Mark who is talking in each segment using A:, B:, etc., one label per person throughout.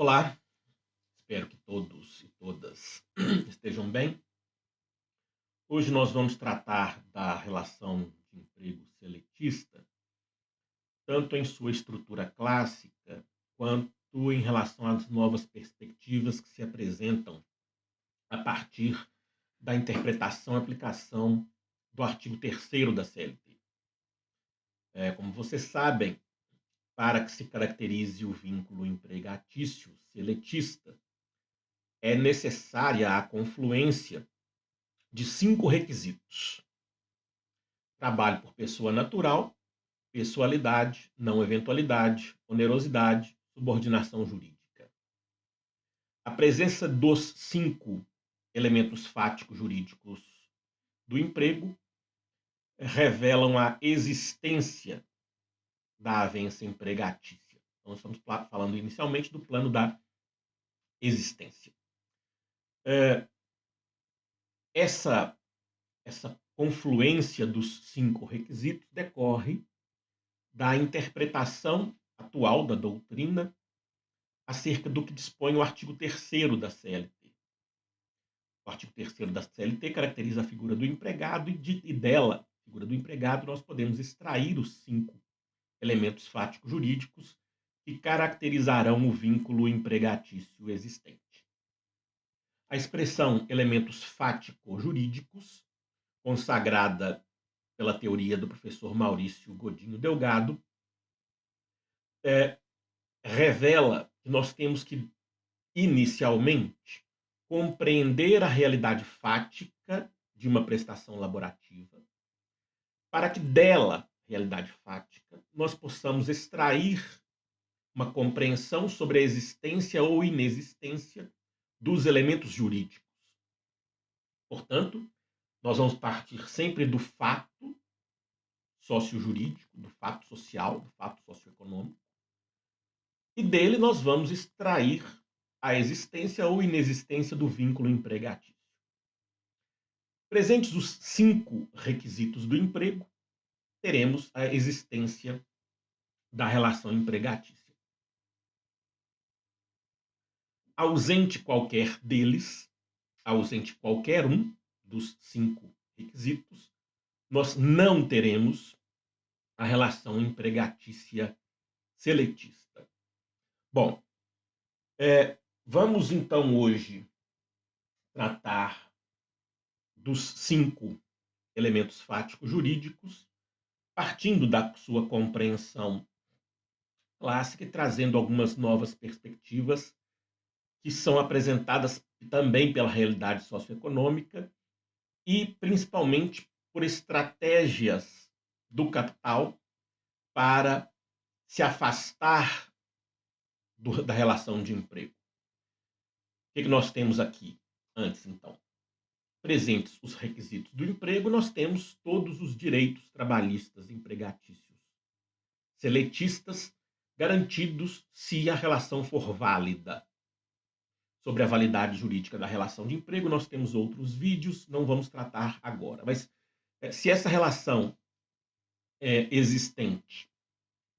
A: Olá, espero que todos e todas estejam bem. Hoje nós vamos tratar da relação de emprego seletista, tanto em sua estrutura clássica, quanto em relação às novas perspectivas que se apresentam a partir da interpretação e aplicação do artigo 3º da CLT. Como vocês sabem, para que se caracterize o vínculo empregatício seletista, é necessária a confluência de 5 requisitos: trabalho por pessoa natural, pessoalidade, não eventualidade, onerosidade, subordinação jurídica. A presença dos 5 elementos fáticos jurídicos do emprego revelam a existência da avença empregatícia. Então, estamos falando inicialmente do plano da existência. Essa confluência dos 5 requisitos decorre da interpretação atual da doutrina acerca do que dispõe o artigo 3º da CLT. O artigo 3º da CLT caracteriza a figura do empregado e dela, figura do empregado, nós podemos extrair os 5 elementos fáticos jurídicos que caracterizarão o vínculo empregatício existente. A expressão elementos fático-jurídicos, consagrada pela teoria do professor Maurício Godinho Delgado, revela que nós temos que, inicialmente, compreender a realidade fática de uma prestação laborativa, para que dela, realidade fática, nós possamos extrair uma compreensão sobre a existência ou inexistência dos elementos jurídicos. Portanto, nós vamos partir sempre do fato sociojurídico, do fato social, do fato socioeconômico, e dele nós vamos extrair a existência ou inexistência do vínculo empregatício. Presentes os 5 requisitos do emprego, teremos a existência da relação empregatícia. Ausente qualquer deles, ausente qualquer um dos 5 requisitos, nós não teremos a relação empregatícia seletista. Bom, vamos então hoje tratar dos 5 elementos fáticos jurídicos, partindo da sua compreensão clássica e trazendo algumas novas perspectivas que são apresentadas também pela realidade socioeconômica e principalmente por estratégias do capital para se afastar da relação de emprego. O que nós temos aqui antes, então? Presentes os requisitos do emprego, nós temos todos os direitos trabalhistas empregatícios seletistas garantidos se a relação for válida. Sobre a validade jurídica da relação de emprego, nós temos outros vídeos, não vamos tratar agora. Mas se essa relação é existente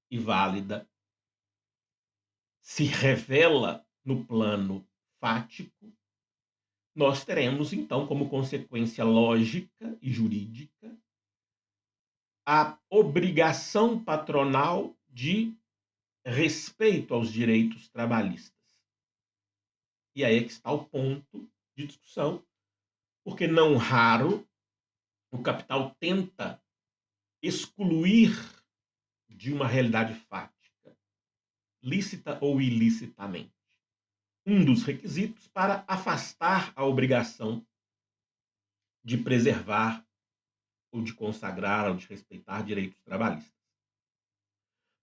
A: e válida, se revela no plano fático, nós teremos, então, como consequência lógica e jurídica, a obrigação patronal de respeito aos direitos trabalhistas. E aí é que está o ponto de discussão, porque não raro o capital tenta excluir de uma realidade fática, lícita ou ilicitamente, um dos requisitos para afastar a obrigação de preservar ou de consagrar ou de respeitar direitos trabalhistas.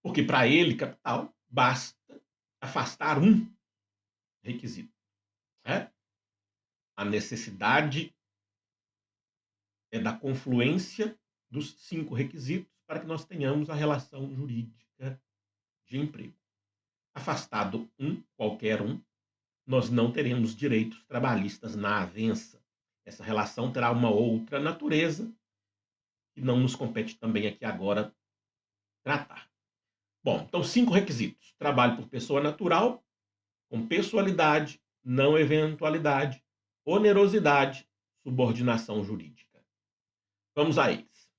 A: Porque para ele, capital, basta afastar um requisito. A necessidade é da confluência dos 5 requisitos para que nós tenhamos a relação jurídica de emprego. Afastado qualquer um, nós não teremos direitos trabalhistas na avença. Essa relação terá uma outra natureza que não nos compete também aqui agora tratar. Bom, então 5 requisitos: trabalho por pessoa natural, com pessoalidade, não eventualidade, onerosidade, subordinação jurídica. Vamos a eles.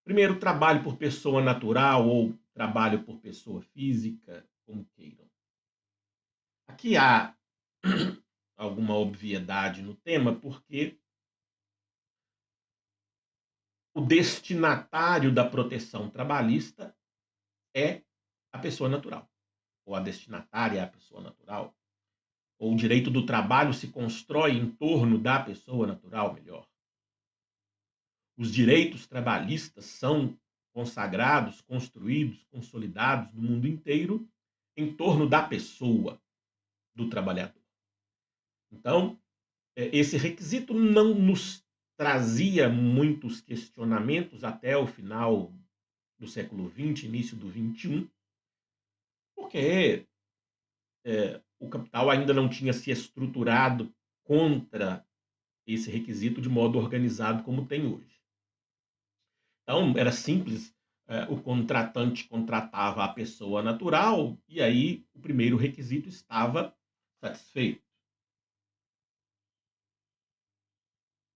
A: Primeiro, trabalho por pessoa natural ou trabalho por pessoa física, como queiram. Aqui há alguma obviedade no tema, porque o destinatário da proteção trabalhista é a pessoa natural, ou a destinatária é a pessoa natural, ou o direito do trabalho se constrói em torno da pessoa natural, melhor. Os direitos trabalhistas são consagrados, construídos, consolidados no mundo inteiro em torno da pessoa do trabalhador. Então, esse requisito não nos trazia muitos questionamentos até o final do século XX, início do XXI, porque o capital ainda não tinha se estruturado contra esse requisito de modo organizado como tem hoje. Então, era simples, o contratante contratava a pessoa natural e aí o primeiro requisito estava satisfeito.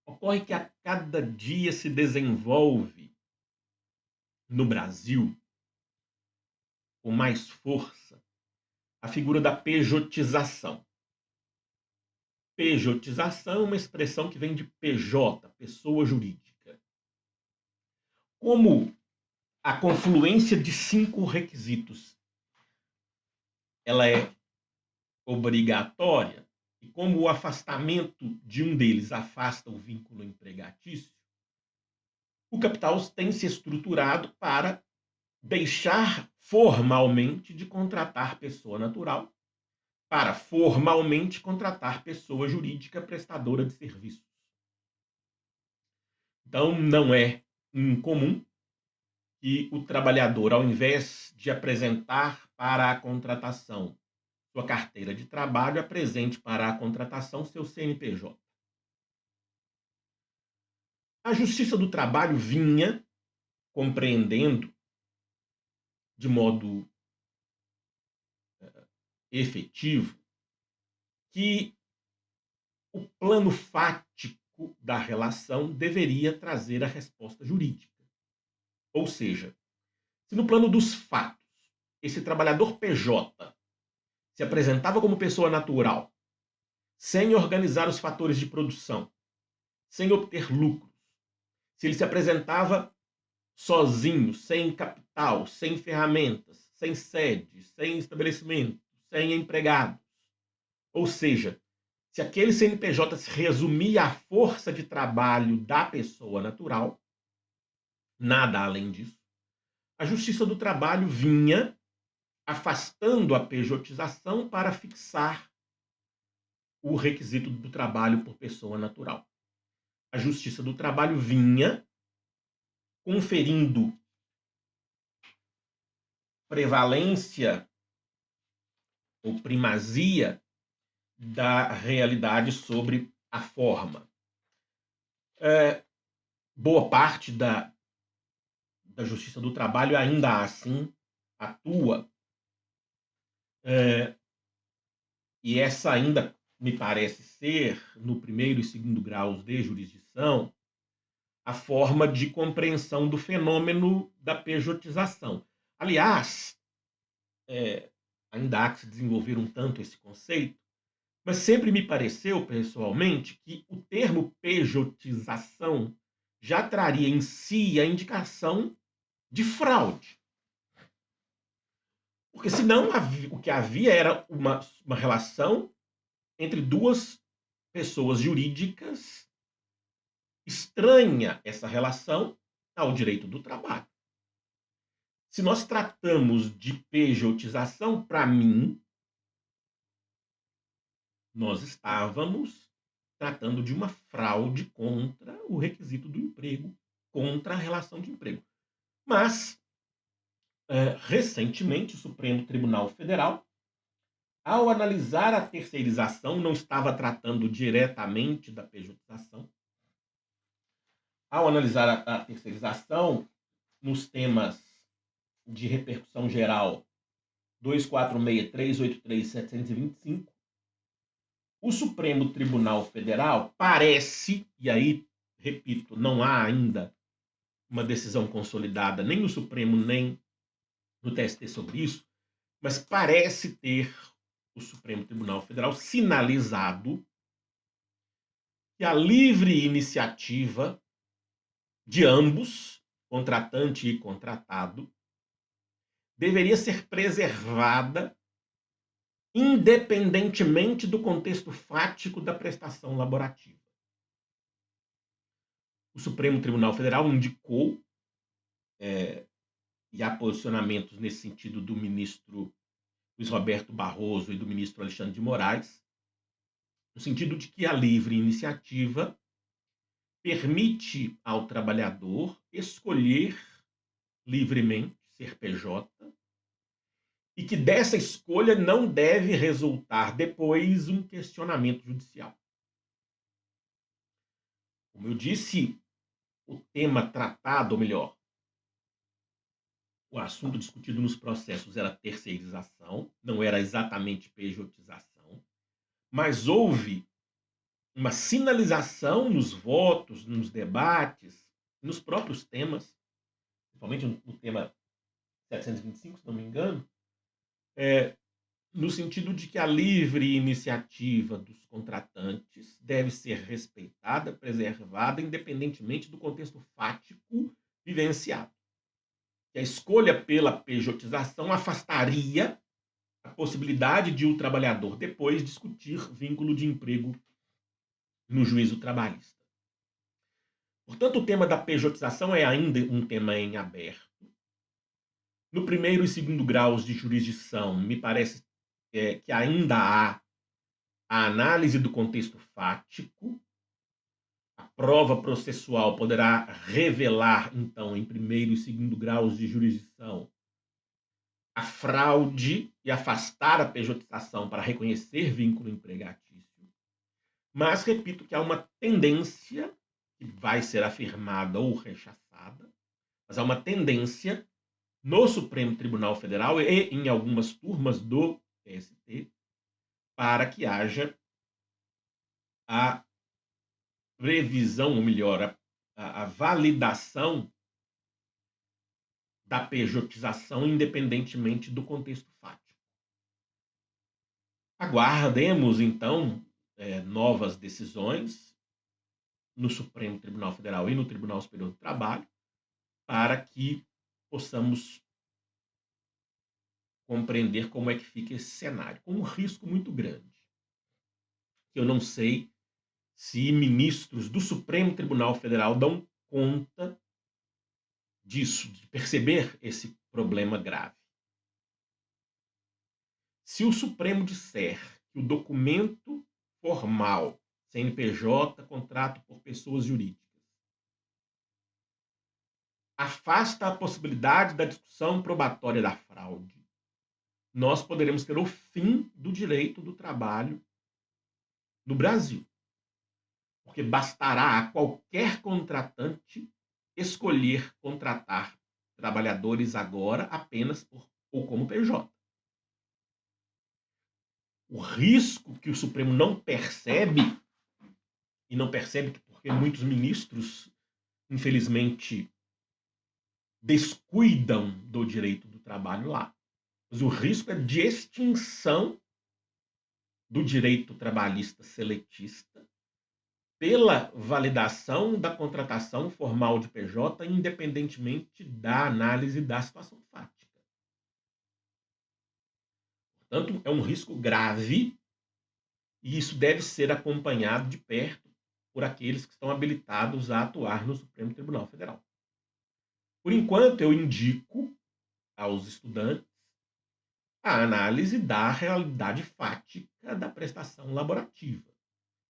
A: Ocorre que a cada dia se desenvolve no Brasil, com mais força, a figura da pejotização. Pejotização é uma expressão que vem de PJ, pessoa jurídica. Como a confluência de 5 requisitos ela é obrigatória, e como o afastamento de um deles afasta o vínculo empregatício, o capital tem se estruturado para deixar formalmente de contratar pessoa natural para formalmente contratar pessoa jurídica prestadora de serviços. Então, não é incomum que o trabalhador, ao invés de apresentar para a contratação sua carteira de trabalho, apresente para a contratação seu CNPJ. A Justiça do Trabalho vinha compreendendo de modo efetivo que o plano fático da relação deveria trazer a resposta jurídica. Ou seja, se no plano dos fatos esse trabalhador PJ se apresentava como pessoa natural, sem organizar os fatores de produção, sem obter lucros, se ele se apresentava sozinho, sem capital, sem ferramentas, sem sede, sem estabelecimento, sem empregados, ou seja, se aquele CNPJ se resumia à força de trabalho da pessoa natural, nada além disso, a Justiça do Trabalho vinha afastando a pejotização para fixar o requisito do trabalho por pessoa natural. A Justiça do Trabalho vinha conferindo prevalência ou primazia da realidade sobre a forma. Boa parte da Justiça do Trabalho ainda assim atua, e essa ainda me parece ser, no primeiro e segundo graus de jurisdição, a forma de compreensão do fenômeno da pejotização. Aliás, ainda há que se desenvolver um tanto esse conceito, mas sempre me pareceu, pessoalmente, que o termo pejotização já traria em si a indicação de fraude. Porque senão o que havia era uma relação entre duas pessoas jurídicas, estranha essa relação ao direito do trabalho. Se nós tratamos de pejotização, para mim, nós estávamos tratando de uma fraude contra o requisito do emprego, contra a relação de emprego. Mas, recentemente, o Supremo Tribunal Federal, ao analisar a terceirização, não estava tratando diretamente da pejotização. Ao analisar a terceirização nos temas de repercussão geral 2463-83725, o Supremo Tribunal Federal parece, e aí, repito, não há ainda uma decisão consolidada nem no Supremo nem no TST sobre isso, mas parece ter o Supremo Tribunal Federal sinalizado que a livre iniciativa de ambos, contratante e contratado, deveria ser preservada independentemente do contexto fático da prestação laborativa. O Supremo Tribunal Federal indicou, e há posicionamentos nesse sentido do ministro Luiz Roberto Barroso e do ministro Alexandre de Moraes, no sentido de que a livre iniciativa permite ao trabalhador escolher livremente ser PJ e que dessa escolha não deve resultar depois um questionamento judicial. Como eu disse, o tema tratado, ou melhor, o assunto discutido nos processos era terceirização, não era exatamente pejotização, mas houve uma sinalização nos votos, nos debates, nos próprios temas, principalmente no tema 725, se não me engano, no sentido de que a livre iniciativa dos contratantes deve ser respeitada, preservada, independentemente do contexto fático vivenciado. Que a escolha pela pejotização afastaria a possibilidade de o trabalhador depois discutir vínculo de emprego no juízo trabalhista. Portanto, o tema da pejotização é ainda um tema em aberto. No primeiro e segundo graus de jurisdição, me parece que ainda há a análise do contexto fático. A prova processual poderá revelar, então, em primeiro e segundo graus de jurisdição, a fraude e afastar a pejotização para reconhecer vínculo empregatício. Mas, repito, que há uma tendência, que vai ser afirmada ou rechaçada, mas há uma tendência no Supremo Tribunal Federal e em algumas turmas do TST para que haja a revisão, ou melhor, a validação da pejotização independentemente do contexto fático. Aguardemos, então, novas decisões no Supremo Tribunal Federal e no Tribunal Superior do Trabalho para que possamos compreender como é que fica esse cenário, com um risco muito grande. Eu não sei se ministros do Supremo Tribunal Federal dão conta disso, de perceber esse problema grave. Se o Supremo disser que o documento formal, CNPJ, contrato por pessoas jurídicas, afasta a possibilidade da discussão probatória da fraude, nós poderemos ter o fim do direito do trabalho no Brasil. Porque bastará a qualquer contratante escolher contratar trabalhadores agora apenas ou como PJ. O risco que o Supremo não percebe, e não percebe porque muitos ministros, infelizmente, descuidam do direito do trabalho lá, mas o risco é de extinção do direito trabalhista seletista pela validação da contratação formal de PJ, independentemente da análise da situação fática. Portanto, é um risco grave e isso deve ser acompanhado de perto por aqueles que estão habilitados a atuar no Supremo Tribunal Federal. Por enquanto, eu indico aos estudantes a análise da realidade fática da prestação laborativa.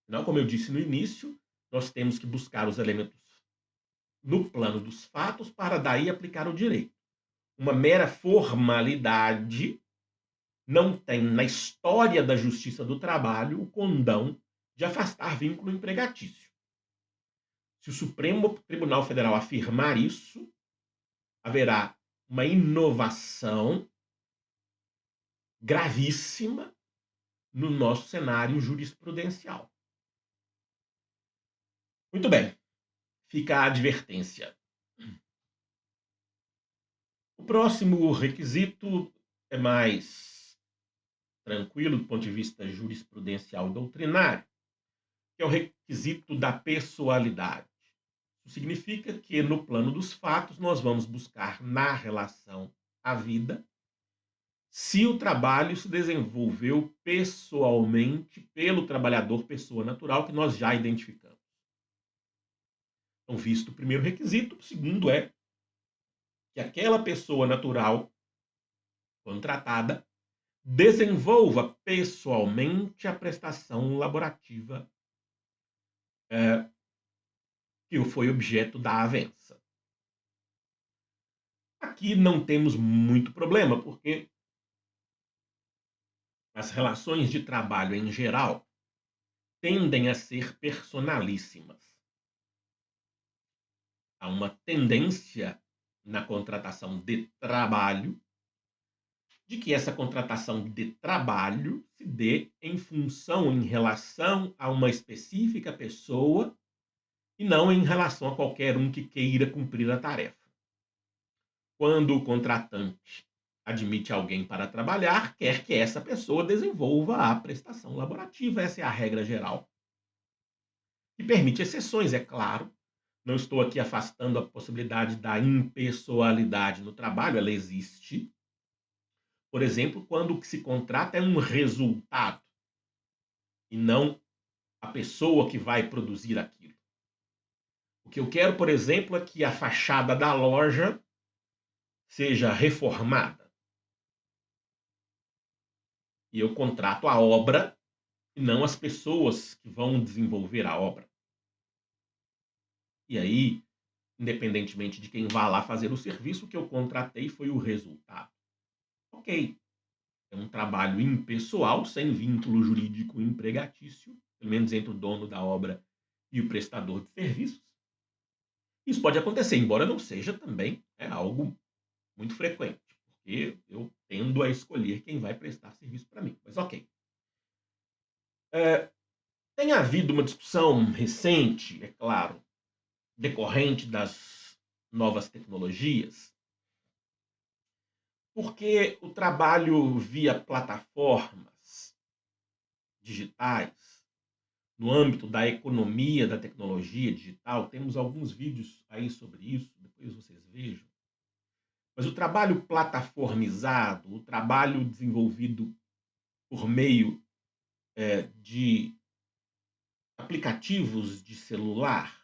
A: Não, como eu disse no início, nós temos que buscar os elementos no plano dos fatos para daí aplicar o direito. Uma mera formalidade não tem na história da justiça do trabalho o condão de afastar vínculo empregatício. Se o Supremo Tribunal Federal afirmar isso, haverá uma inovação gravíssima no nosso cenário jurisprudencial. Muito bem, fica a advertência. O próximo requisito é mais tranquilo do ponto de vista jurisprudencial e doutrinário, que é o requisito da pessoalidade. Isso significa que, no plano dos fatos, nós vamos buscar na relação à vida se o trabalho se desenvolveu pessoalmente pelo trabalhador, pessoa natural, que nós já identificamos. Então, visto o primeiro requisito, o segundo é que aquela pessoa natural contratada desenvolva pessoalmente a prestação laborativa que foi objeto da avença. Aqui não temos muito problema, porque as relações de trabalho em geral tendem a ser personalíssimas. Há uma tendência na contratação de trabalho de que essa contratação de trabalho se dê em função, em relação a uma específica pessoa e não em relação a qualquer um que queira cumprir a tarefa. Quando o contratante admite alguém para trabalhar, quer que essa pessoa desenvolva a prestação laborativa. Essa é a regra geral. E permite exceções, é claro. Não estou aqui afastando a possibilidade da impessoalidade no trabalho, ela existe. Por exemplo, quando o que se contrata é um resultado e não a pessoa que vai produzir aquilo. O que eu quero, por exemplo, é que a fachada da loja seja reformada. E eu contrato a obra e não as pessoas que vão desenvolver a obra. E aí, independentemente de quem vá lá fazer o serviço, o que eu contratei foi o resultado. Ok, é um trabalho impessoal, sem vínculo jurídico empregatício, pelo menos entre o dono da obra e o prestador de serviços. Isso pode acontecer, embora não seja também algo muito frequente, porque eu tendo a escolher quem vai prestar serviço para mim. Mas ok. Tem havido uma discussão recente, é claro, decorrente das novas tecnologias, porque o trabalho via plataformas digitais, no âmbito da economia da tecnologia digital, temos alguns vídeos aí sobre isso, depois vocês vejam. Mas o trabalho plataformizado, o trabalho desenvolvido por meio de aplicativos de celular,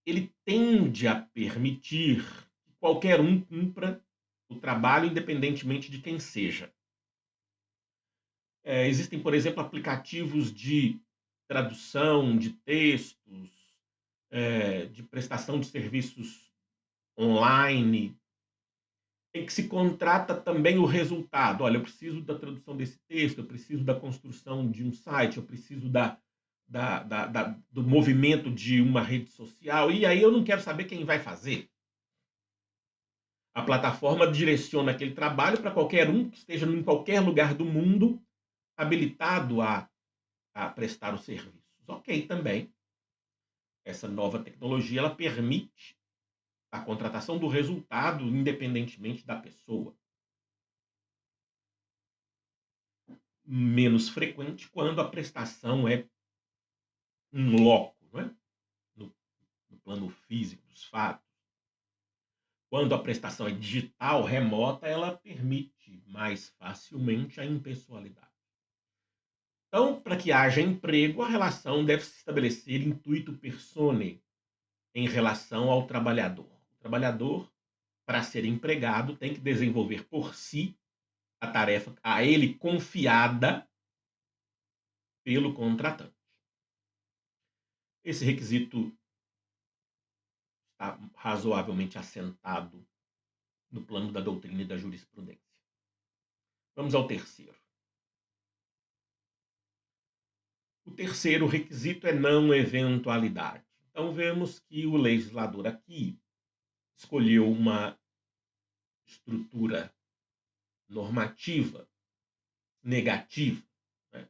A: ele tende a permitir que qualquer um cumpra o trabalho, independentemente de quem seja. Existem, por exemplo, aplicativos de tradução de textos, de prestação de serviços online, em que se contrata também o resultado. Olha, eu preciso da tradução desse texto, eu preciso da construção de um site, eu preciso do movimento de uma rede social, e aí eu não quero saber quem vai fazer. A plataforma direciona aquele trabalho para qualquer um que esteja em qualquer lugar do mundo habilitado a prestar os serviços. Ok, também. Essa nova tecnologia ela permite a contratação do resultado independentemente da pessoa. Menos frequente quando a prestação é in loco, não é? No plano físico dos fatos. Quando a prestação é digital, remota, ela permite mais facilmente a impessoalidade. Então, para que haja emprego, a relação deve se estabelecer intuito personae em relação ao trabalhador. O trabalhador, para ser empregado, tem que desenvolver por si a tarefa a ele confiada pelo contratante. Esse requisito está razoavelmente assentado no plano da doutrina e da jurisprudência. Vamos ao terceiro. O terceiro requisito é não eventualidade. Então, vemos que o legislador aqui escolheu uma estrutura normativa negativa, né?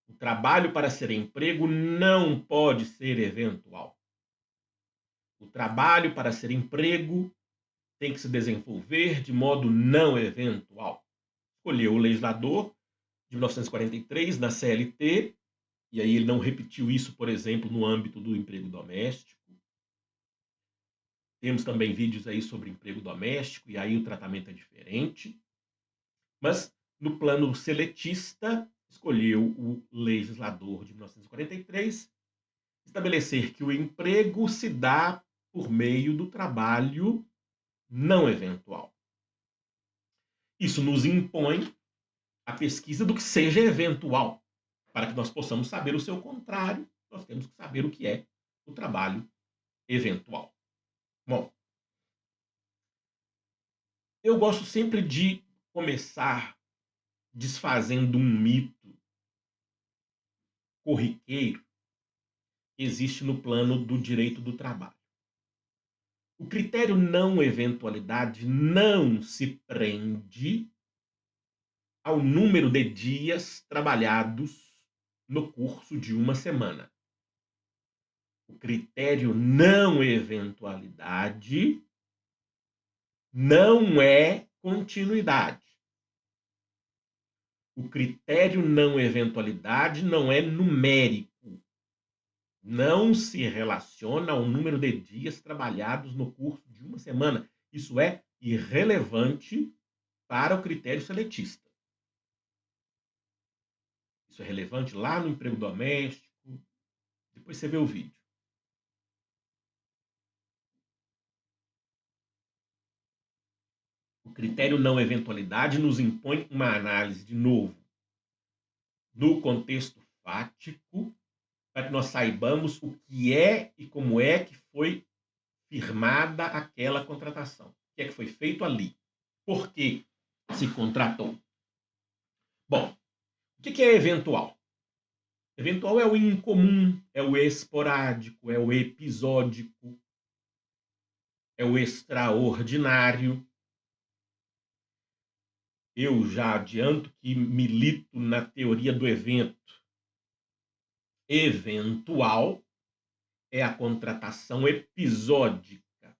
A: O trabalho para ser emprego não pode ser eventual. O trabalho para ser emprego tem que se desenvolver de modo não eventual. Escolheu o legislador de 1943 na CLT, e aí ele não repetiu isso, por exemplo, no âmbito do emprego doméstico. Temos também vídeos aí sobre emprego doméstico, e aí o tratamento é diferente. Mas, no plano seletista, escolheu o legislador de 1943 estabelecer que o emprego se dá por meio do trabalho não eventual. Isso nos impõe a pesquisa do que seja eventual. Para que nós possamos saber o seu contrário, nós temos que saber o que é o trabalho eventual. Bom, eu gosto sempre de começar desfazendo um mito corriqueiro que existe no plano do direito do trabalho. O critério não eventualidade não se prende ao número de dias trabalhados no curso de uma semana. O critério não eventualidade não é continuidade. O critério não eventualidade não é numérico. Não se relaciona ao número de dias trabalhados no curso de uma semana. Isso é irrelevante para o critério seletista. Isso é relevante lá no emprego doméstico. Depois você vê o vídeo. O critério não eventualidade nos impõe uma análise, de novo, do contexto fático, para que nós saibamos o que é e como é que foi firmada aquela contratação. O que é que foi feito ali? Por que se contratou? Bom, o que é eventual? Eventual é o incomum, é o esporádico, é o episódico, é o extraordinário. Eu já adianto que milito na teoria do evento. Eventual é a contratação episódica,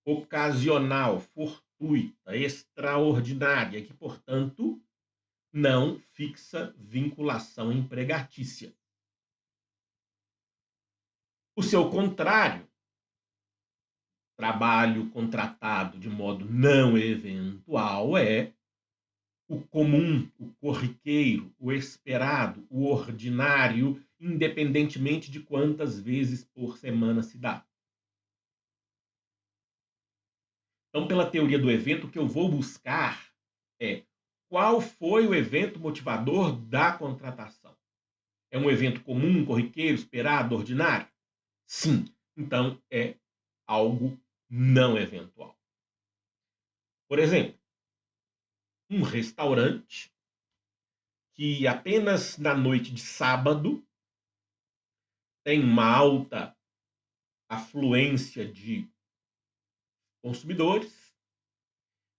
A: ocasional, fortuita, extraordinária, que, portanto, não fixa vinculação empregatícia. O seu contrário, trabalho contratado de modo não eventual, é o comum, o corriqueiro, o esperado, o ordinário, independentemente de quantas vezes por semana se dá. Então, pela teoria do evento, o que eu vou buscar é qual foi o evento motivador da contratação. É um evento comum, corriqueiro, esperado, ordinário? Sim. Então, é algo não eventual. Por exemplo, um restaurante que apenas na noite de sábado tem uma alta afluência de consumidores,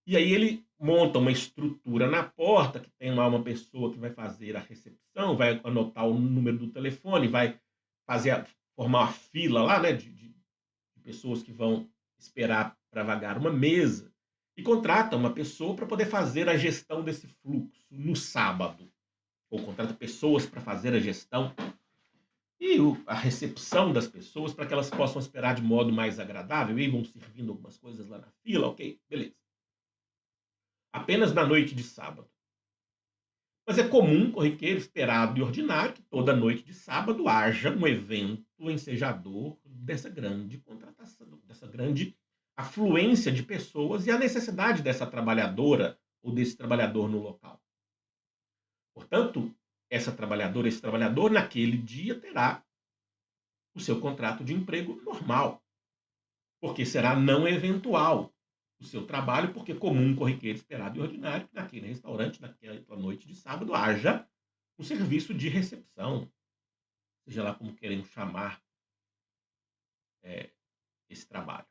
A: e aí ele monta uma estrutura na porta, que tem lá uma pessoa que vai fazer a recepção, vai anotar o número do telefone, vai formar uma fila lá, né, de pessoas que vão esperar para vagar uma mesa, e contrata uma pessoa para poder fazer a gestão desse fluxo no sábado, ou contrata pessoas para fazer a gestão e a recepção das pessoas para que elas possam esperar de modo mais agradável, e vão servindo algumas coisas lá na fila, ok, beleza. Apenas na noite de sábado. Mas é comum, corriqueiro, esperado e ordinário que toda noite de sábado haja um evento ensejador dessa grande contratação, dessa grande afluência de pessoas e a necessidade dessa trabalhadora ou desse trabalhador no local. Portanto, essa trabalhadora, esse trabalhador, naquele dia terá o seu contrato de emprego normal, porque será não eventual o seu trabalho, porque comum, corriqueiro, esperado e ordinário que naquele restaurante, naquela noite de sábado, haja um serviço de recepção, seja lá como queremos chamar esse trabalho.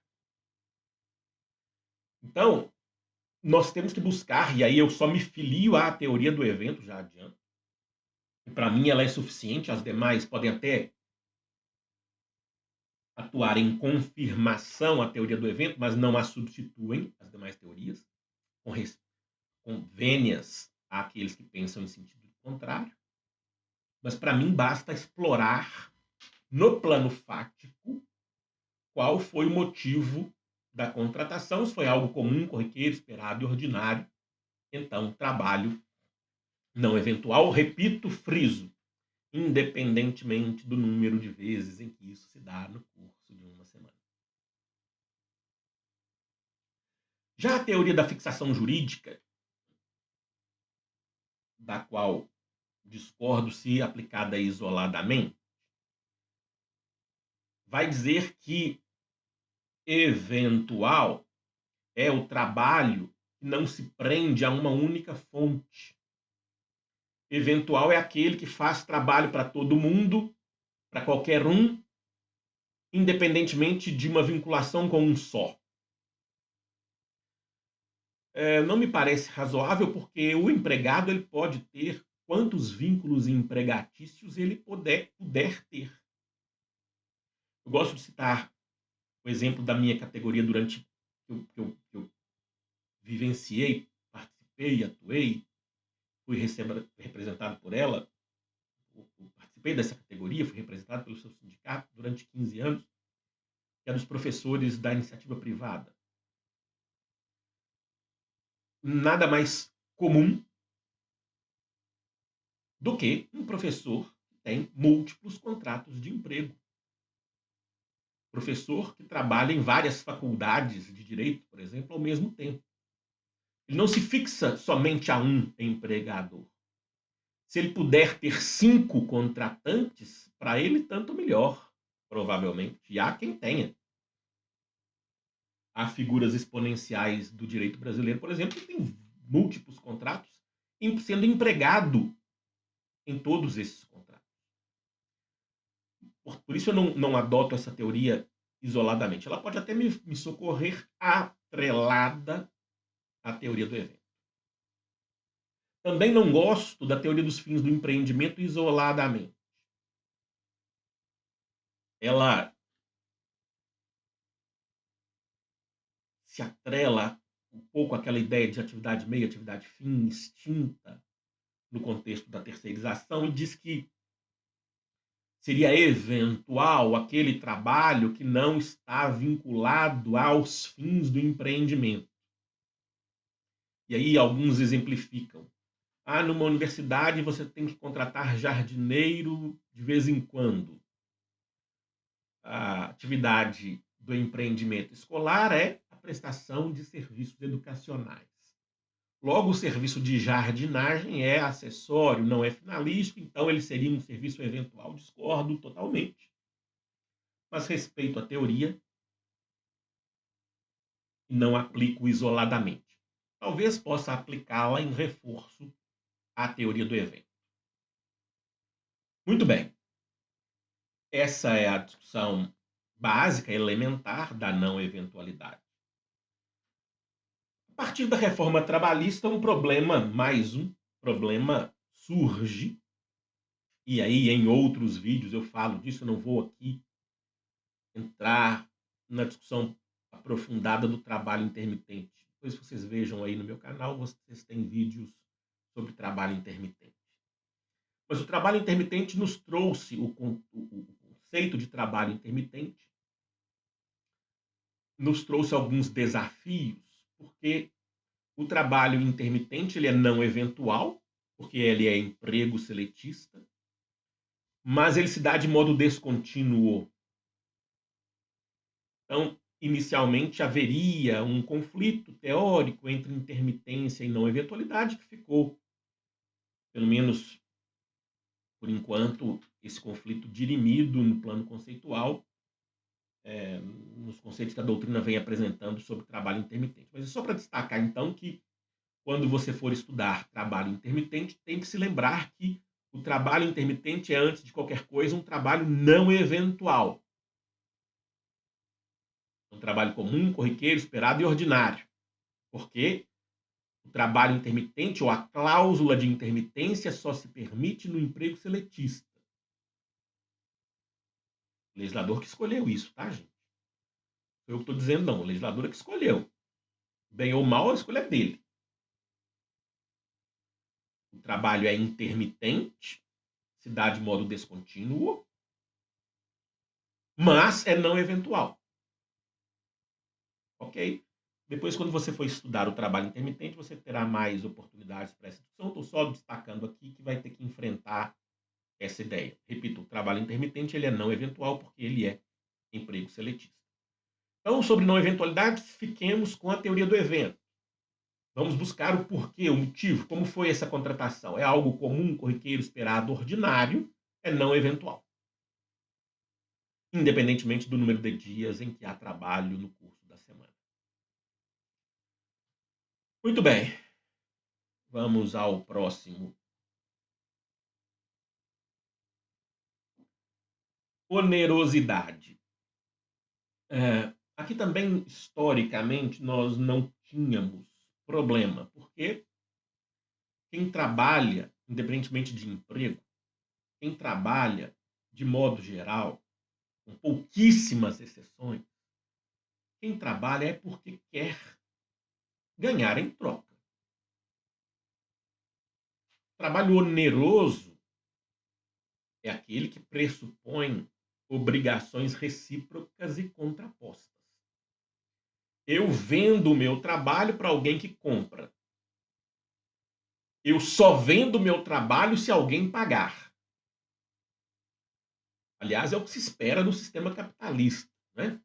A: Então, nós temos que buscar, e aí eu só me filio à teoria do evento, já adianto, e para mim ela é suficiente, as demais podem até atuar em confirmação à teoria do evento, mas não a substituem, as demais teorias, com, com vênias àqueles que pensam em sentido contrário. Mas para mim basta explorar no plano fático qual foi o motivo da contratação, se foi algo comum, corriqueiro, esperado e ordinário. Então, trabalho não eventual, repito, friso, independentemente do número de vezes em que isso se dá no curso de uma semana. Já a teoria da fixação jurídica, da qual discordo se aplicada isoladamente, vai dizer que eventual é o trabalho que não se prende a uma única fonte. Eventual é aquele que faz trabalho para todo mundo, para qualquer um, independentemente de uma vinculação com um só. Não me parece razoável, porque o empregado ele pode ter quantos vínculos empregatícios ele puder ter. Eu gosto de citar o exemplo da minha categoria durante que eu vivenciei, participei, atuei, fui representado por ela, participei dessa categoria, fui representado pelo seu sindicato durante 15 anos, que é dos professores da iniciativa privada. Nada mais comum do que um professor que tem múltiplos contratos de emprego. Professor que trabalha em várias faculdades de direito, por exemplo, ao mesmo tempo. Ele não se fixa somente a um empregador. Se ele puder ter 5 contratantes, para ele tanto melhor, provavelmente. E há quem tenha. Há figuras exponenciais do direito brasileiro, por exemplo, que tem múltiplos contratos, sendo empregado em todos esses contratos. Por isso eu não adoto essa teoria isoladamente. Ela pode até me socorrer atrelada à teoria do evento. Também não gosto da teoria dos fins do empreendimento isoladamente. Ela se atrela um pouco àquela ideia de atividade meio, atividade fim, extinta no contexto da terceirização, e diz que seria eventual aquele trabalho que não está vinculado aos fins do empreendimento. E aí alguns exemplificam. Numa universidade você tem que contratar jardineiro de vez em quando. A atividade do empreendimento escolar é a prestação de serviços educacionais. Logo, o serviço de jardinagem é acessório, não é finalístico, então ele seria um serviço eventual. Discordo totalmente. Mas respeito a teoria e não aplico isoladamente. Talvez possa aplicá-la em reforço à teoria do evento. Muito bem. Essa é a discussão básica, elementar da não eventualidade. A partir da reforma trabalhista, mais um problema surge, e aí em outros vídeos eu falo disso, eu não vou aqui entrar na discussão aprofundada do trabalho intermitente. Depois vocês vejam aí no meu canal, vocês têm vídeos sobre trabalho intermitente. Mas o trabalho intermitente nos trouxe o conceito de trabalho intermitente, nos trouxe alguns desafios, porque o trabalho intermitente ele é não eventual, porque ele é emprego seletista, mas ele se dá de modo descontínuo. Então, inicialmente haveria um conflito teórico entre intermitência e não eventualidade, que ficou, pelo menos por enquanto, esse conflito dirimido no plano conceitual, nos conceitos que a doutrina vem apresentando sobre trabalho intermitente. Mas é só para destacar, então, que quando você for estudar trabalho intermitente, tem que se lembrar que o trabalho intermitente é, antes de qualquer coisa, um trabalho não eventual. Um trabalho comum, corriqueiro, esperado e ordinário. Porque O trabalho intermitente ou a cláusula de intermitência só se permite no emprego seletista. O legislador que escolheu isso, tá, gente? Eu que estou dizendo, não. O legislador é que escolheu. Bem ou mal, a escolha é dele. O trabalho é intermitente, se dá de modo descontínuo, mas é não eventual. Ok? Depois, quando você for estudar o trabalho intermitente, você terá mais oportunidades para essa discussão. Estou só destacando aqui que vai ter que enfrentar essa ideia. Repito, o trabalho intermitente ele é não eventual porque ele é emprego seletista. Então, sobre não eventualidades, fiquemos com a teoria do evento. Vamos buscar o porquê, o motivo, como foi essa contratação. É algo comum, corriqueiro, esperado, ordinário, é não eventual. Independentemente do número de dias em que há trabalho no curso da semana. Muito bem. Vamos ao próximo. Onerosidade. Aqui também, historicamente, nós não tínhamos problema, porque quem trabalha, independentemente de emprego, quem trabalha, de modo geral, com pouquíssimas exceções, quem trabalha é porque quer ganhar em troca. Trabalho oneroso é aquele que pressupõe obrigações recíprocas e contrapostas. Eu vendo o meu trabalho para alguém que compra. Eu só vendo o meu trabalho se alguém pagar. Aliás, é o que se espera no sistema capitalista, né?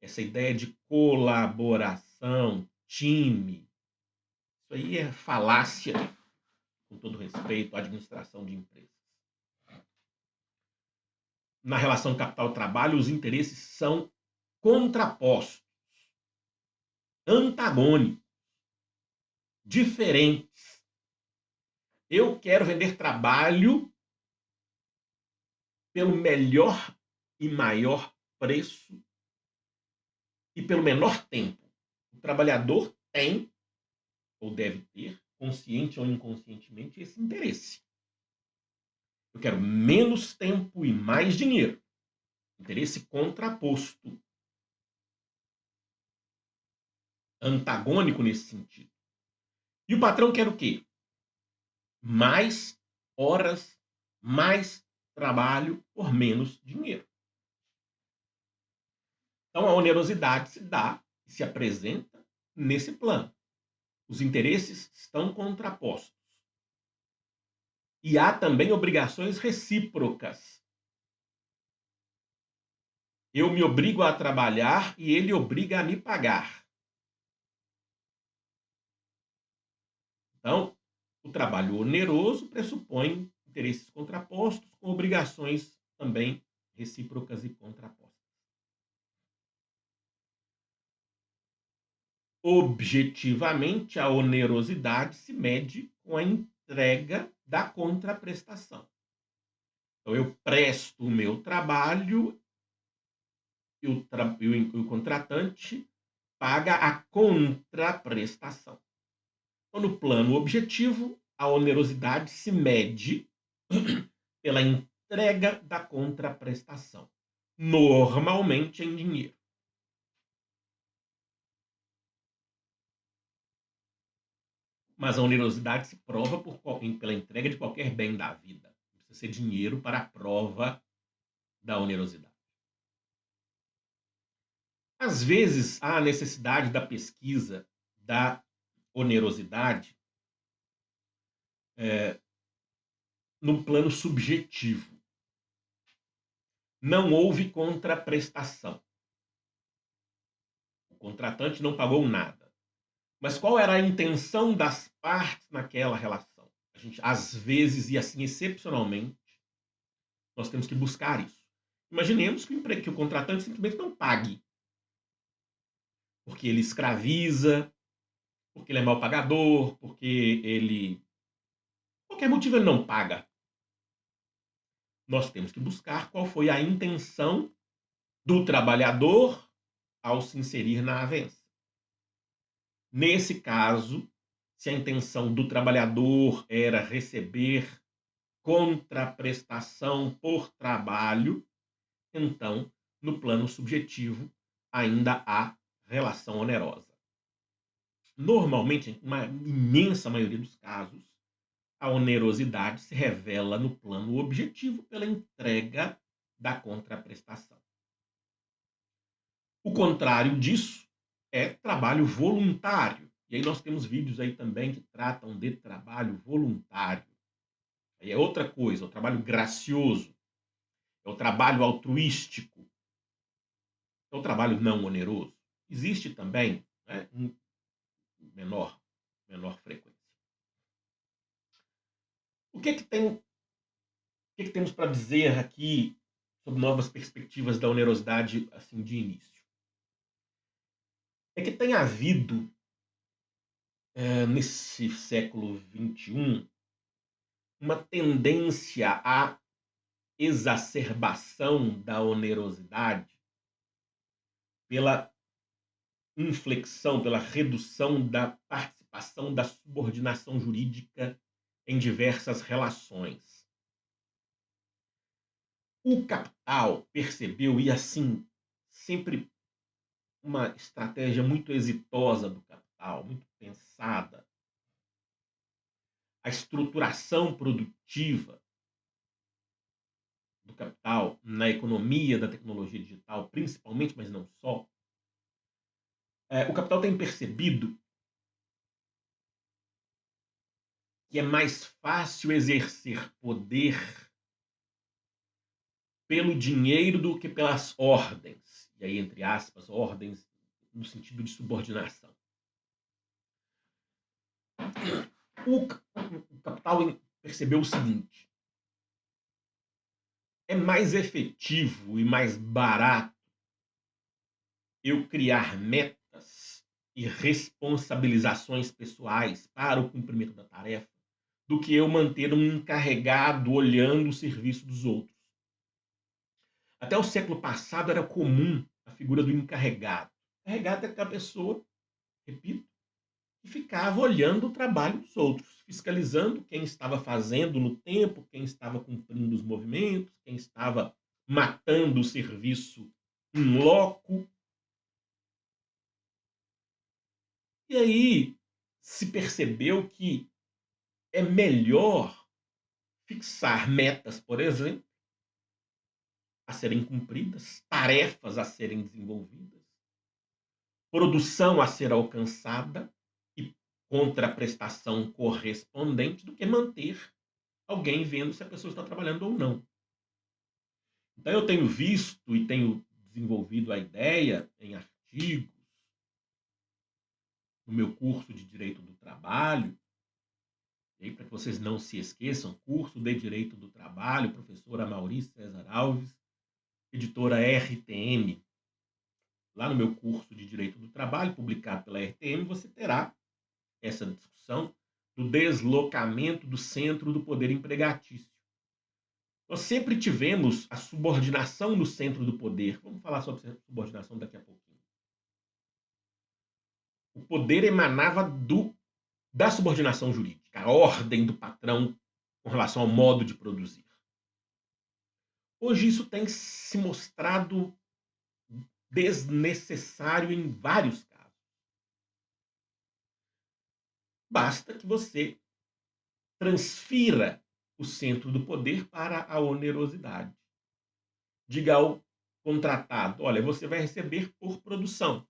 A: Essa ideia de colaboração, time, isso aí é falácia, com todo respeito à administração de empresas. Na relação capital-trabalho, os interesses são contrapostos, antagônicos, diferentes. Eu quero vender trabalho pelo melhor e maior preço e pelo menor tempo. O trabalhador tem, ou deve ter, consciente ou inconscientemente, esse interesse. Eu quero menos tempo e mais dinheiro. Interesse contraposto. Antagônico nesse sentido. E o patrão quer o quê? Mais horas, mais trabalho por menos dinheiro. Então a onerosidade se dá e se apresenta nesse plano. Os interesses estão contrapostos. E há também obrigações recíprocas. Eu me obrigo a trabalhar e ele obriga a me pagar. Então, o trabalho oneroso pressupõe interesses contrapostos com obrigações também recíprocas e contrapostas. Objetivamente, a onerosidade se mede com a entrega da contraprestação. Então, eu presto o meu trabalho e o contratante paga a contraprestação. Então, no plano objetivo, a onerosidade se mede pela entrega da contraprestação, normalmente em dinheiro. Mas a onerosidade se prova pela entrega de qualquer bem da vida. Precisa ser dinheiro para a prova da onerosidade. Às vezes, há a necessidade da pesquisa da onerosidade no plano subjetivo. Não houve contraprestação. O contratante não pagou nada. Mas qual era a intenção das partes naquela relação? A gente, às vezes, e assim excepcionalmente, nós temos que buscar isso. Imaginemos que o contratante simplesmente não pague. Porque ele escraviza, porque ele é mau pagador, porque ele... qualquer motivo ele não paga. Nós temos que buscar qual foi a intenção do trabalhador ao se inserir na avença. Nesse caso, se a intenção do trabalhador era receber contraprestação por trabalho, então, no plano subjetivo, ainda há relação onerosa. Normalmente, na imensa maioria dos casos, a onerosidade se revela no plano objetivo pela entrega da contraprestação. O contrário disso é trabalho voluntário. E aí nós temos vídeos aí também que tratam de trabalho voluntário. Aí é outra coisa, é o trabalho gracioso, é o trabalho altruístico, é o trabalho não oneroso. Existe também, né, menor frequência. O que é que temos para dizer aqui sobre novas perspectivas da onerosidade assim de início? É que tem havido, nesse século XXI, uma tendência à exacerbação da onerosidade pela inflexão, pela redução da participação da subordinação jurídica em diversas relações. O capital percebeu, e assim, sempre uma estratégia muito exitosa do capital, muito pensada, a estruturação produtiva do capital na economia da tecnologia digital, principalmente, mas não só, o capital tem percebido que é mais fácil exercer poder pelo dinheiro do que pelas ordens. E aí, entre aspas, ordens no sentido de subordinação. O capital percebeu o seguinte: é mais efetivo e mais barato eu criar metas e responsabilizações pessoais para o cumprimento da tarefa do que eu manter um encarregado olhando o serviço dos outros. Até o século passado era comum a figura do encarregado. O encarregado é aquela pessoa, repito, que ficava olhando o trabalho dos outros, fiscalizando quem estava fazendo no tempo, quem estava cumprindo os movimentos, quem estava matando o serviço in loco. E aí se percebeu que é melhor fixar metas, por exemplo, a serem cumpridas, tarefas a serem desenvolvidas, produção a ser alcançada e contraprestação correspondente, do que manter alguém vendo se a pessoa está trabalhando ou não. Então eu tenho visto e tenho desenvolvido a ideia em artigos, no meu curso de Direito do Trabalho, e aí para que vocês não se esqueçam, curso de Direito do Trabalho, professora Maurício César Alves, editora RTM. Lá no meu curso de Direito do Trabalho, publicado pela RTM, você terá essa discussão do deslocamento do centro do poder empregatício. Nós sempre tivemos a subordinação no centro do poder. Vamos falar sobre subordinação daqui a pouquinho. O poder emanava da subordinação jurídica, a ordem do patrão com relação ao modo de produzir. Hoje isso tem se mostrado desnecessário em vários casos. Basta que você transfira o centro do poder para a onerosidade. Diga ao contratado: olha, você vai receber por produção.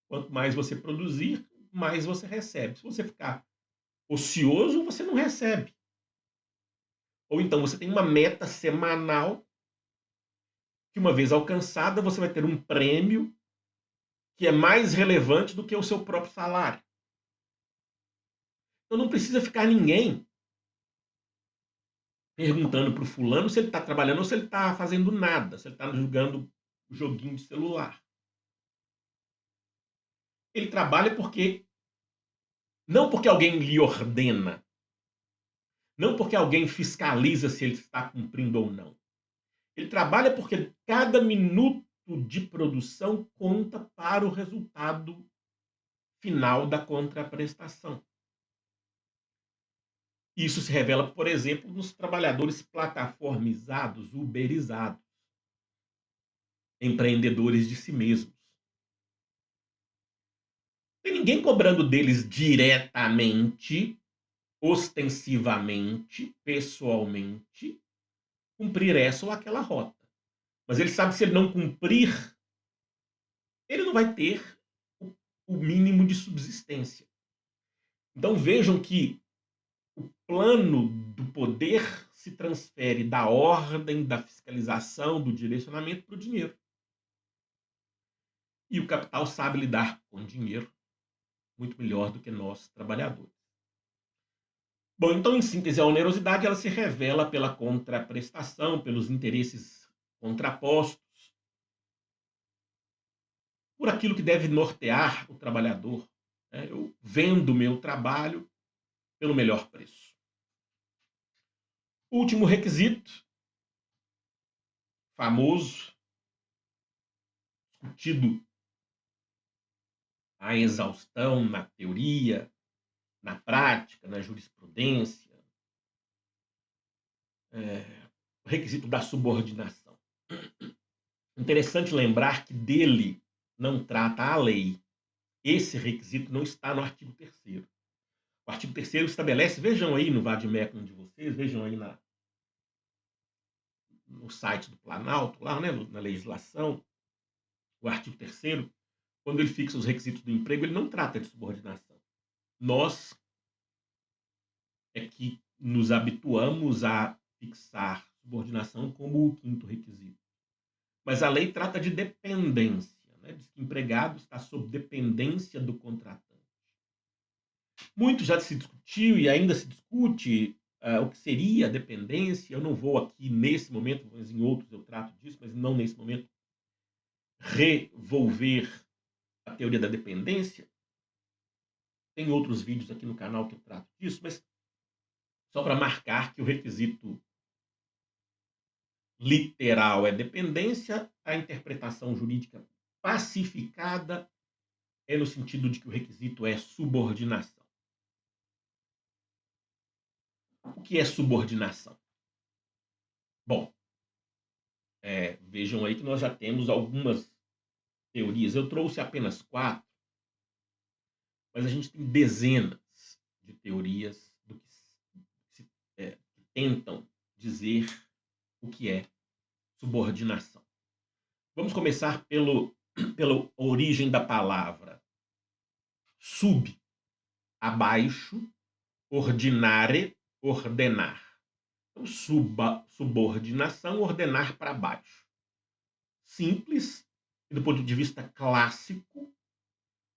A: Quanto mais você produzir, mais você recebe. Se você ficar ocioso, você não recebe. Ou então você tem uma meta semanal que, uma vez alcançada, você vai ter um prêmio que é mais relevante do que o seu próprio salário. Então não precisa ficar ninguém perguntando para o fulano se ele está trabalhando ou se ele está fazendo nada, se ele está jogando joguinho de celular. Ele trabalha não porque alguém lhe ordena, não porque alguém fiscaliza se ele está cumprindo ou não. Ele trabalha porque cada minuto de produção conta para o resultado final da contraprestação. Isso se revela, por exemplo, nos trabalhadores plataformizados, uberizados, empreendedores de si mesmos. Tem ninguém cobrando deles diretamente, ostensivamente, pessoalmente, cumprir essa ou aquela rota. Mas ele sabe que se ele não cumprir, ele não vai ter o mínimo de subsistência. Então vejam que o plano do poder se transfere da ordem, da fiscalização, do direcionamento para o dinheiro. E o capital sabe lidar com dinheiro muito melhor do que nós, trabalhadores. Bom, então, em síntese, a onerosidade ela se revela pela contraprestação, pelos interesses contrapostos, por aquilo que deve nortear o trabalhador. Eu vendo o meu trabalho pelo melhor preço. Último requisito, famoso, discutido a exaustão na teoria, na prática, na jurisprudência, o requisito da subordinação. Interessante lembrar que dele não trata a lei. Esse requisito não está no artigo 3º. O artigo 3º estabelece, vejam aí no vade-mecum de vocês, vejam aí no site do Planalto, lá, né, na legislação, o artigo 3º, quando ele fixa os requisitos do emprego, ele não trata de subordinação. Nós é que nos habituamos a fixar subordinação como o 5º requisito. Mas a lei trata de dependência, né? Diz que o empregado está sob dependência do contratante. Muito já se discutiu e ainda se discute o que seria a dependência. Eu não vou aqui nesse momento, mas em outros eu trato disso, mas não nesse momento, revolver a teoria da dependência. Tem outros vídeos aqui no canal que eu trato disso, mas só para marcar que o requisito literal é dependência, a interpretação jurídica pacificada é no sentido de que o requisito é subordinação. O que é subordinação? Bom, vejam aí que nós já temos algumas teorias. Eu trouxe apenas 4, mas a gente tem dezenas de teorias do que tentam dizer o que é subordinação. Vamos começar pela origem da palavra. Sub, abaixo, ordinare, ordenar. Então, subordinação, ordenar para baixo. Simples, e do ponto de vista clássico,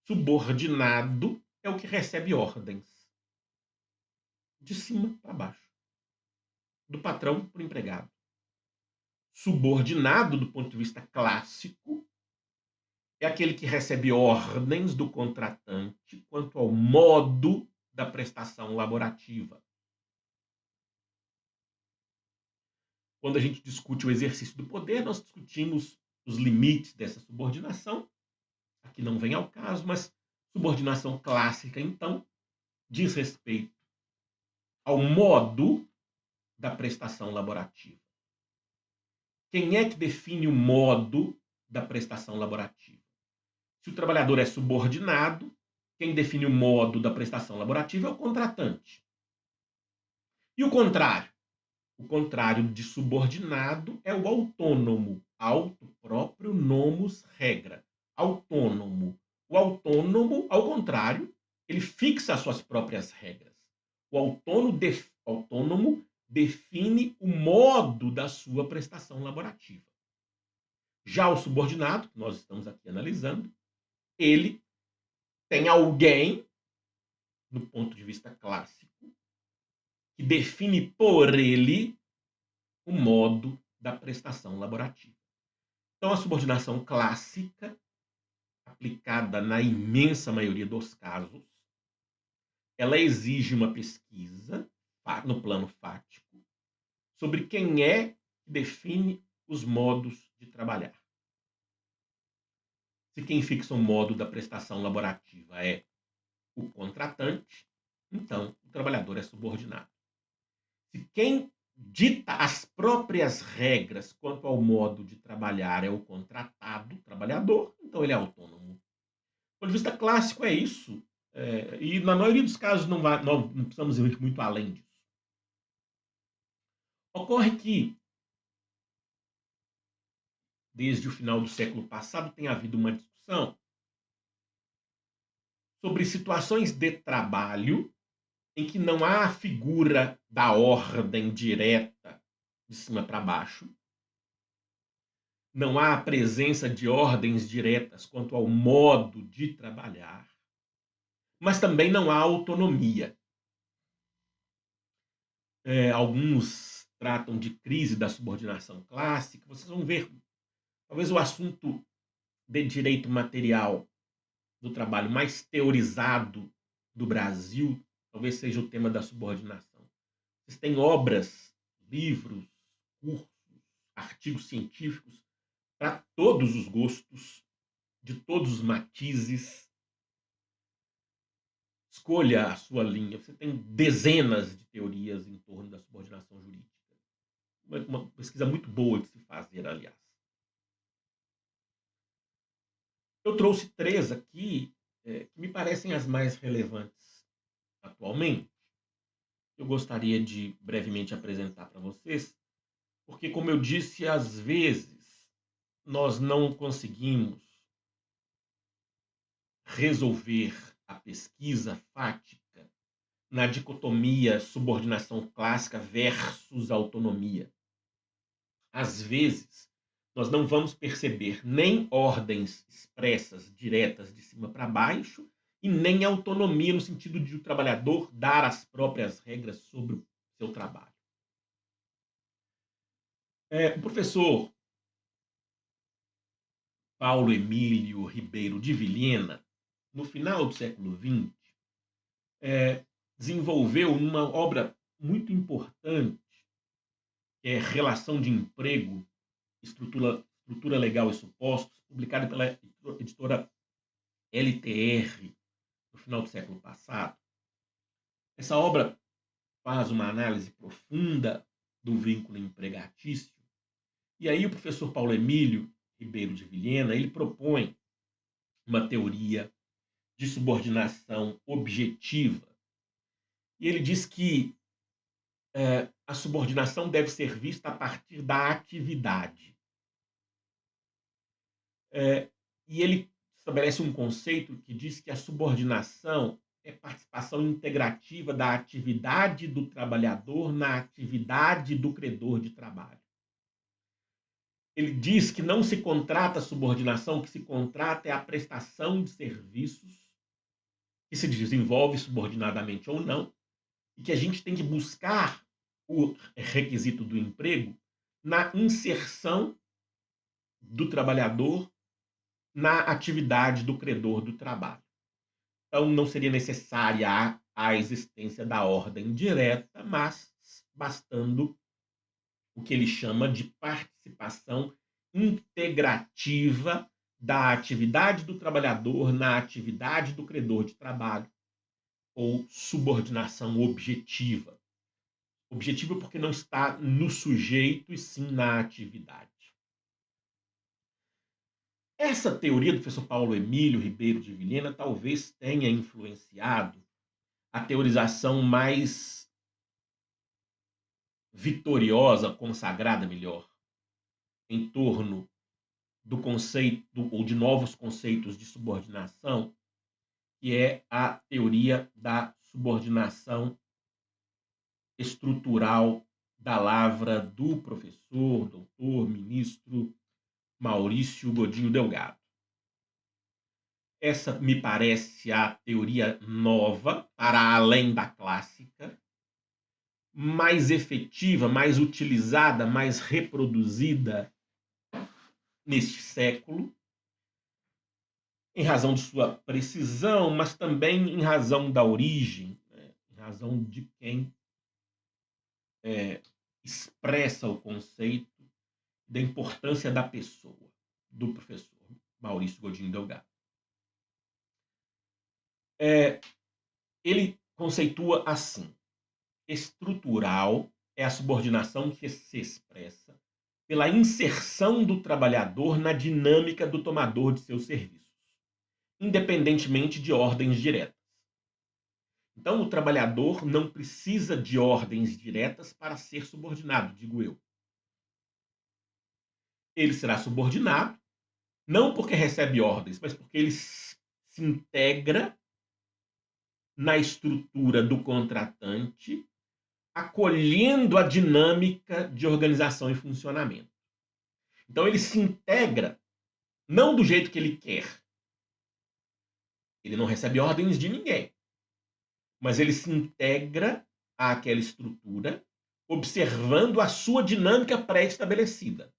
A: subordinado é o que recebe ordens. De cima para baixo. Do patrão para o empregado. Subordinado, do ponto de vista clássico, é aquele que recebe ordens do contratante quanto ao modo da prestação laborativa. Quando a gente discute o exercício do poder, nós discutimos os limites dessa subordinação. Aqui não vem ao caso, mas subordinação clássica, então, diz respeito ao modo da prestação laborativa. Quem é que define o modo da prestação laborativa? Se o trabalhador é subordinado, quem define o modo da prestação laborativa é o contratante. E o contrário? O contrário de subordinado é o autônomo. Auto próprio, nomos, regra. Autônomo. O autônomo, ao contrário, ele fixa as suas próprias regras. O autônomo define o modo da sua prestação laborativa. Já o subordinado, que nós estamos aqui analisando, ele tem alguém, do ponto de vista clássico, que define por ele o modo da prestação laborativa. Então, a subordinação clássica, aplicada na imensa maioria dos casos, ela exige uma pesquisa no plano fático sobre quem é que define os modos de trabalhar. Se quem fixa o modo da prestação laborativa é o contratante, então o trabalhador é subordinado. Se quem dita as próprias regras quanto ao modo de trabalhar é o contratado, o trabalhador, então ele é autônomo. Do ponto de vista clássico, é isso. E na maioria dos casos não precisamos ir muito além disso. Ocorre que, desde o final do século passado, tem havido uma discussão sobre situações de trabalho em que não há a figura da ordem direta de cima para baixo, não há a presença de ordens diretas quanto ao modo de trabalhar, mas também não há autonomia. Alguns tratam de crise da subordinação clássica. Vocês vão ver, talvez o assunto de direito material do trabalho mais teorizado do Brasil, talvez seja o tema da subordinação. Vocês têm obras, livros, cursos, artigos científicos para todos os gostos, de todos os matizes. Escolha a sua linha. Você tem dezenas de teorias em torno da subordinação jurídica. Uma pesquisa muito boa de se fazer, aliás. Eu trouxe 3 aqui, que me parecem as mais relevantes atualmente. Eu gostaria de brevemente apresentar para vocês, porque, como eu disse, às vezes nós não conseguimos resolver a pesquisa fática na dicotomia subordinação clássica versus autonomia. Às vezes, nós não vamos perceber nem ordens expressas diretas de cima para baixo e nem autonomia no sentido de o trabalhador dar as próprias regras sobre o seu trabalho. O professor Paulo Emílio Ribeiro de Vilhena, no final do século XX, desenvolveu uma obra muito importante, que é Relação de Emprego, Estrutura Legal e Supostos, publicada pela editora LTR, no final do século passado. Essa obra faz uma análise profunda do vínculo empregatício, e aí o professor Paulo Emílio Ribeiro de Vilhena, ele propõe uma teoria de subordinação objetiva, e ele diz que a subordinação deve ser vista a partir da atividade. E ele estabelece um conceito que diz que a subordinação é participação integrativa da atividade do trabalhador na atividade do credor de trabalho. Ele diz que não se contrata subordinação, o que se contrata é a prestação de serviços, que se desenvolve subordinadamente ou não, e que a gente tem que buscar o requisito do emprego na inserção do trabalhador na atividade do credor do trabalho. Então, não seria necessária a existência da ordem direta, mas bastando o que ele chama de participação integrativa da atividade do trabalhador na atividade do credor de trabalho, ou subordinação objetiva. Objetiva porque não está no sujeito, e sim na atividade. Essa teoria do professor Paulo Emílio Ribeiro de Vilhena talvez tenha influenciado a teorização mais vitoriosa, consagrada melhor, em torno do conceito ou de novos conceitos de subordinação, que é a teoria da subordinação estrutural da lavra do professor, doutor, ministro Maurício Godinho Delgado. Essa me parece a teoria nova, para além da clássica, mais efetiva, mais utilizada, mais reproduzida neste século, em razão de sua precisão, mas também em razão da origem, em razão de quem expressa o conceito da importância da pessoa, do professor Maurício Godinho Delgado. Ele conceitua assim: estrutural é a subordinação que se expressa pela inserção do trabalhador na dinâmica do tomador de seus serviços, independentemente de ordens diretas. Então, o trabalhador não precisa de ordens diretas para ser subordinado, digo eu. Ele será subordinado, não porque recebe ordens, mas porque ele se integra na estrutura do contratante, acolhendo a dinâmica de organização e funcionamento. Então, ele se integra não do jeito que ele quer. Ele não recebe ordens de ninguém, mas ele se integra àquela estrutura, observando a sua dinâmica pré-estabelecida.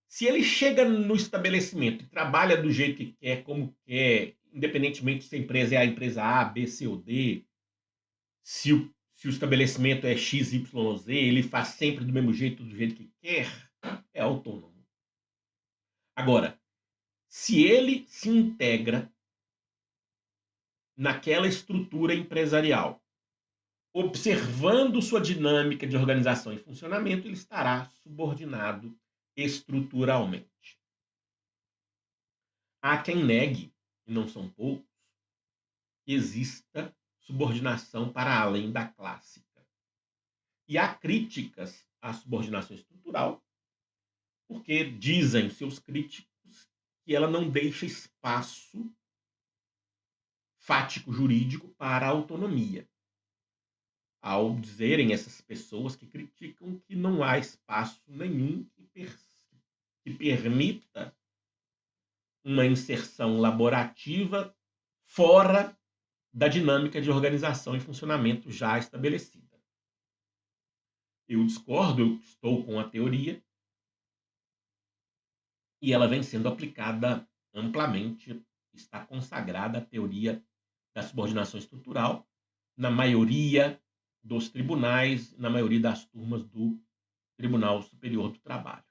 A: Se ele chega no estabelecimento e trabalha do jeito que quer, como quer, independentemente se a empresa é a empresa A, B, C ou D, se o estabelecimento é X, Y, Z, ele faz sempre do mesmo jeito, do jeito que quer, é autônomo. Agora, se ele se integra naquela estrutura empresarial, observando sua dinâmica de organização e funcionamento, ele estará subordinado estruturalmente. Há quem negue, e não são poucos, que exista subordinação para além da clássica. E há críticas à subordinação estrutural, porque dizem seus críticos que ela não deixa espaço fático jurídico para a autonomia. Ao dizerem essas pessoas que criticam que não há espaço nenhum que permita uma inserção laborativa fora da dinâmica de organização e funcionamento já estabelecida. Eu discordo, eu estou com a teoria, e ela vem sendo aplicada amplamente, está consagrada a teoria da subordinação estrutural na maioria dos tribunais, na maioria das turmas do Tribunal Superior do Trabalho.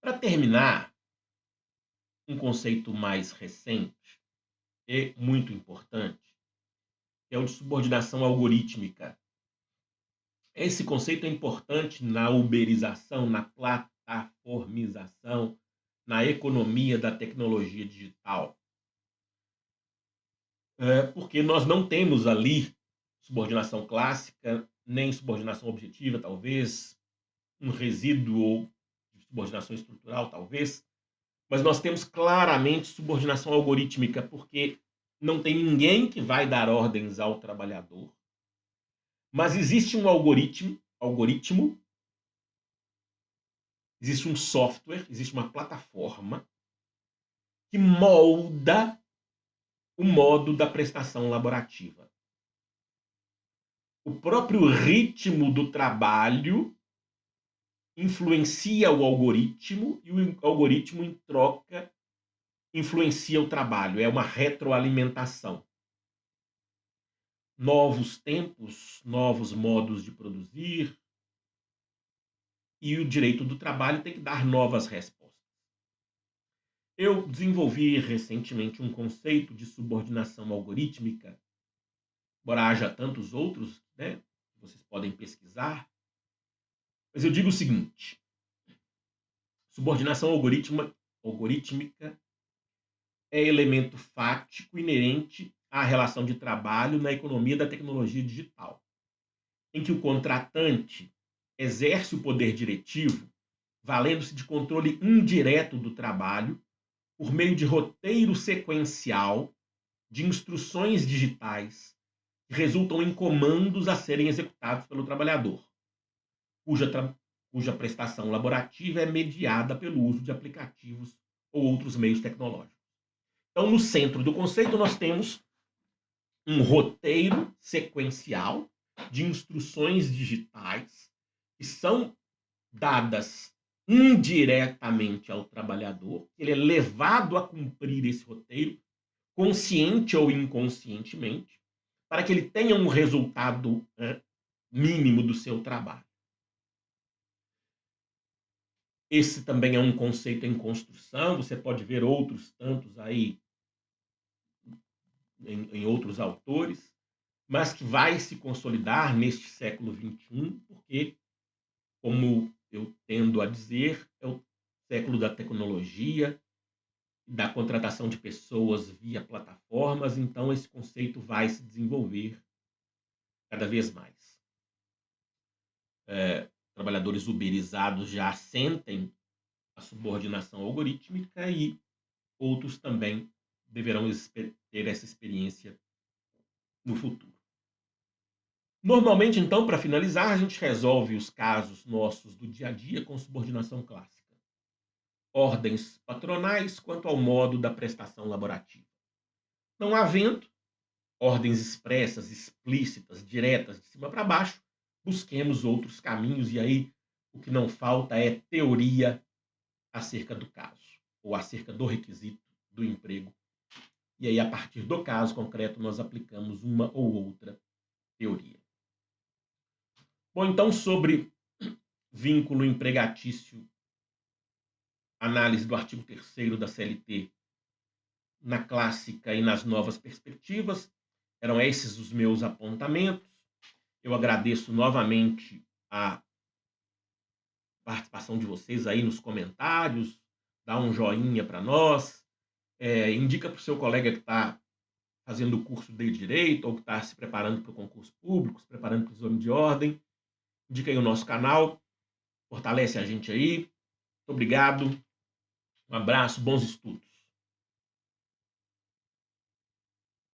A: Para terminar, um conceito mais recente e muito importante é o de subordinação algorítmica. Esse conceito é importante na uberização, na plataformização, na economia da tecnologia digital. Porque nós não temos ali subordinação clássica, nem subordinação objetiva, talvez, um resíduo de subordinação estrutural, talvez, mas nós temos claramente subordinação algorítmica, porque não tem ninguém que vai dar ordens ao trabalhador, mas existe um algoritmo, existe um software, existe uma plataforma que molda o modo da prestação laborativa. O próprio ritmo do trabalho influencia o algoritmo e o algoritmo, em troca, influencia o trabalho. É uma retroalimentação. Novos tempos, novos modos de produzir, e o direito do trabalho tem que dar novas respostas. Eu desenvolvi recentemente um conceito de subordinação algorítmica, embora haja tantos outros, né, que vocês podem pesquisar, mas eu digo o seguinte: subordinação algorítmica é elemento fático inerente à relação de trabalho na economia da tecnologia digital, em que o contratante exerce o poder diretivo valendo-se de controle indireto do trabalho por meio de roteiro sequencial de instruções digitais que resultam em comandos a serem executados pelo trabalhador, cuja prestação laborativa é mediada pelo uso de aplicativos ou outros meios tecnológicos. Então, no centro do conceito, nós temos um roteiro sequencial de instruções digitais que são dadas indiretamente ao trabalhador, ele é levado a cumprir esse roteiro, consciente ou inconscientemente, para que ele tenha um resultado mínimo do seu trabalho. Esse também é um conceito em construção, você pode ver outros tantos aí em outros autores, mas que vai se consolidar neste século XXI, porque, como eu tendo a dizer, é o século da tecnologia, da contratação de pessoas via plataformas, então esse conceito vai se desenvolver cada vez mais. Trabalhadores uberizados já sentem a subordinação algorítmica e outros também deverão ter essa experiência no futuro. Normalmente, então, para finalizar, a gente resolve os casos nossos do dia a dia com subordinação clássica. Ordens patronais quanto ao modo da prestação laborativa. Não havendo ordens expressas, explícitas, diretas, de cima para baixo, busquemos outros caminhos, e aí o que não falta é teoria acerca do caso, ou acerca do requisito do emprego. E aí, a partir do caso concreto, nós aplicamos uma ou outra teoria. Bom, então, sobre vínculo empregatício, análise do artigo 3º da CLT na clássica e nas novas perspectivas, eram esses os meus apontamentos. Eu agradeço novamente a participação de vocês aí nos comentários, dá um joinha para nós, indica para o seu colega que está fazendo o curso de Direito ou que está se preparando para o concurso público, se preparando para o exame de ordem. Indica aí o nosso canal, fortalece a gente aí. Muito obrigado, um abraço, bons estudos.